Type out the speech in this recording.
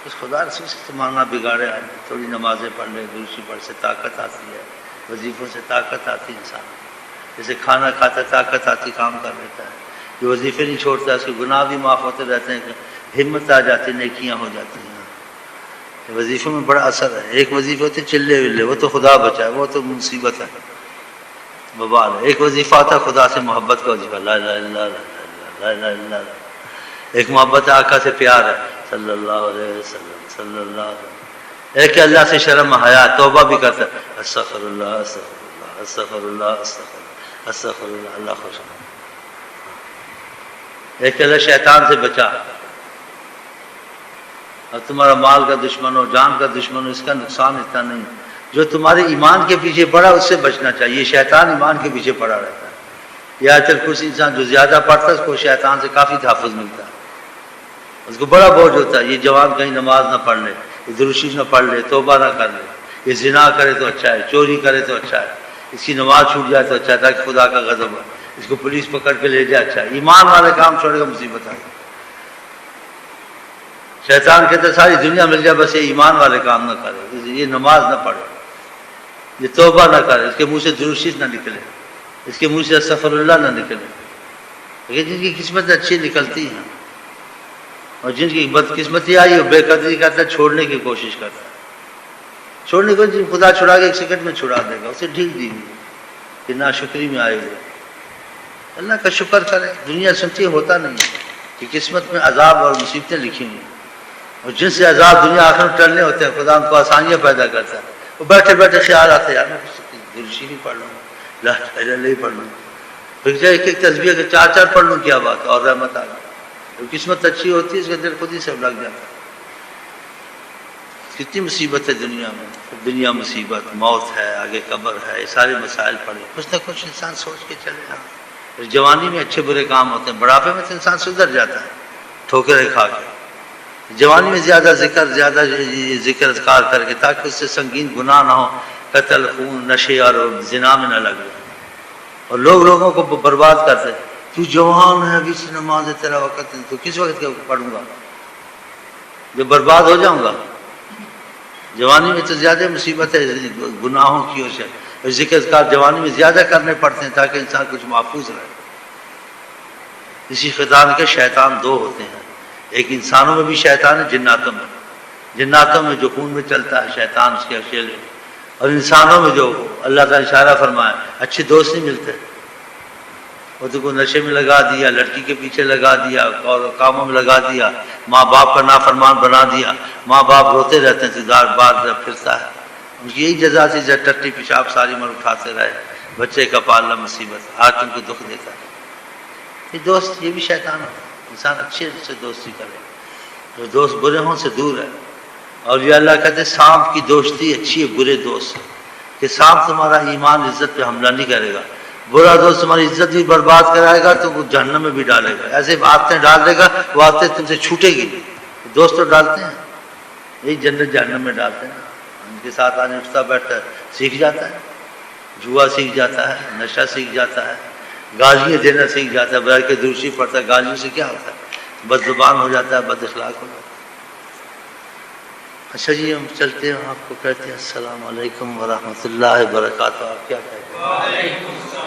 اس خدا رسول سے تمہارا بگاڑے آدمی، تھوڑی نمازیں پڑھ لے، دوسری پڑھ سے طاقت آتی ہے، وظیفوں سے طاقت آتی ہے انسان، جیسے کھانا کھاتا طاقت آتی کام کر لیتا ہے، جو وظیفے نہیں چھوڑتا اس کے گناہ بھی معاف ہوتے رہتے ہیں، ہمت آ جاتی، نیکیاں ہو جاتی ہیں۔ وظیفوں میں بڑا اثر ہے، ایک وظیفے ہوتے چلے ولے، وہ تو خدا بچائے، وہ تو مصیبت ہے، وبال ہے۔ ایک وظیفہ آتا خدا سے محبت کا وظیفہ، لا الہ الا اللہ، لا الہ الا اللہ۔ ایک محبت آقا سے پیار ہے، صلی اللہ علیہ وسلم، صلی اللہ علیہ وسلم۔ ایک کہ اللہ سے شرم حیا، توبہ بھی کرتا ہے، استغفر اللہ استغفر اللہ استغفر اللہ استغفر اللہ استغفر اللہ، اللہ خوش ہے۔ ایک کہ اللہ شیطان سے بچا، اور تمہارا مال کا دشمن ہو، جان کا دشمن ہو، اس کا نقصان اتنا نہیں، جو تمہارے ایمان کے پیچھے پڑا اس سے بچنا چاہیے۔ شیطان ایمان کے پیچھے پڑا رہتا ہے، یا آیت الکرسی انسان جو زیادہ پڑھتا ہے اس کو شیطان سے کافی تحفظ ملتا ہے، اس کو بڑا بوجھ ہوتا ہے، یہ جوان کہیں نماز نہ پڑھ لے، یہ درود شریف نہ پڑھ لے، توبہ نہ کر لے، یہ زنا کرے تو اچھا ہے، چوری کرے تو اچھا ہے، اس کی نماز چھوٹ جائے تو اچھا ہے تاکہ خدا کا غضب ہے، اس کو پولیس پکڑ کے لے جائے اچھا ہے۔ ایمان والے کام چھوڑے گا مصیبت آئے گی۔ شیطان کہتے ہیں ساری دنیا مل جائے بس یہ ایمان والے کام نہ کرے، یہ نماز نہ پڑھے، یہ توبہ نہ کرے، اس کے منہ سے درود شریف نہ نکلے، اس کے منہ سے استغفر اللہ نہ نکلے۔ لیکن جن کی قسمت اچھی نکلتی ہیں اور جن کی بدقسمتی آئی وہ بے قدری کرتا ہے، چھوڑنے کی کوشش کرتا ہے، چھوڑنے کو جن خدا چھڑا کے ایک سیکنڈ میں چھڑا دے گا، اسے ڈھیل دی ہوئی کہ ناشکری میں آئے گا۔ اللہ کا شکر کرے، دنیا سنتی ہوتا نہیں ہے کہ قسمت میں عذاب اور مصیبتیں لکھی ہوئی ہیں، اور جن سے عذاب دنیا آخر میں ٹلنے ہوتے ہیں خدا ان کو آسانیاں پیدا کرتا ہے۔ وہ بیٹھے بیٹھے خیال آتے ہیں یار میں درود شریف پڑھ لوں، لا الہ الا اللہ پڑھ لوں، پھر ایک ایک تسبیح کے چار چار پڑھ لوں، کیا بات، اور رحمت آ گئی۔ قسمت اچھی ہوتی ہے اس کا دل خود ہی سب لگ جاتا ہے۔ کتنی مصیبت ہے دنیا میں، دنیا مصیبت، موت ہے، آگے قبر ہے، یہ سارے مسائل پڑے، کچھ نہ کچھ انسان سوچ کے چلے جاتا۔ جوانی میں اچھے برے کام ہوتے ہیں، بڑھاپے میں تو انسان سدھر جاتا ہے ٹھوکریں کھا کے۔ جوانی میں زیادہ ذکر اذکار کر کے تاکہ اس سے سنگین گناہ نہ ہو، قتل، خون، نشے اور زنا میں نہ لگے۔ اور لوگ لوگوں کو برباد کرتے، تو جوان ہے ابھی سے نماز ہے، تیرا وقت ہے، تو کس وقت پڑھوں گا جب برباد ہو جاؤں گا؟ جوانی میں تو زیادہ مصیبت ہے گناہوں کی وجہ سے، ذکر اذکار جوانی میں زیادہ کرنے پڑتے ہیں تاکہ انسان کچھ محفوظ رہے۔ اسی خطان کے شیطان دو ہوتے ہیں، ایک انسانوں میں بھی شیطان ہے، جناتوں میں جو خون میں چلتا ہے شیطان اس کے اکیلے، اور انسانوں میں جو اللہ کا اشارہ فرمایا اچھے دوست نہیں ملتے، وہ تو کو نشے میں لگا دیا، لڑکی کے پیچھے لگا دیا، اور کاموں میں لگا دیا، ماں باپ کا نافرمان بنا دیا، ماں باپ روتے رہتے ہیں، انتظار بار پھرتا ہے، ان کی یہی جزا تھی جب ٹٹی پیشاب ساری عمر اٹھاتے رہے، بچے کا پالنا مصیبت، آج ان کو دکھ دیتا ہے۔ یہ دوست یہ بھی شیطان ہے، انسان اچھے سے دوستی کرے، جو دوست برے ہوں سے دور ہے۔ اور یہ اللہ کہتے ہیں سانپ کی دوستی اچھی ہے برے دوست سے، کہ سانپ تمہارا ایمان عزت پہ حملہ نہیں کرے گا، برا دوست تمہاری عزت بھی برباد کرائے گا تو وہ جہنم میں بھی ڈالے گا، ایسے عادتیں ڈال دے گا وہ عادتیں تم سے چھوٹے گی نہیں۔ دوست تو ڈالتے ہیں، یہی جنت جہنم میں ڈالتے ہیں، ان کے ساتھ آنے اٹھتا بیٹھتا ہے، سیکھ جاتا ہے، جوا سیکھ جاتا ہے، نشہ سیکھ جاتا ہے، گالیاں دینا سیکھ جاتا ہے، بغیر کے دوسری پڑتا ہے، گالیوں سے کیا ہوتا ہے، بد زبان ہو جاتا ہے، بد اخلاق ہو جاتا ہے۔ اچھا جی ہم چلتے ہیں، آپ کو کہتے ہیں السلام علیکم ورحمۃ اللہ وبرکاتہ۔ آپ کیا کہتے ہیں؟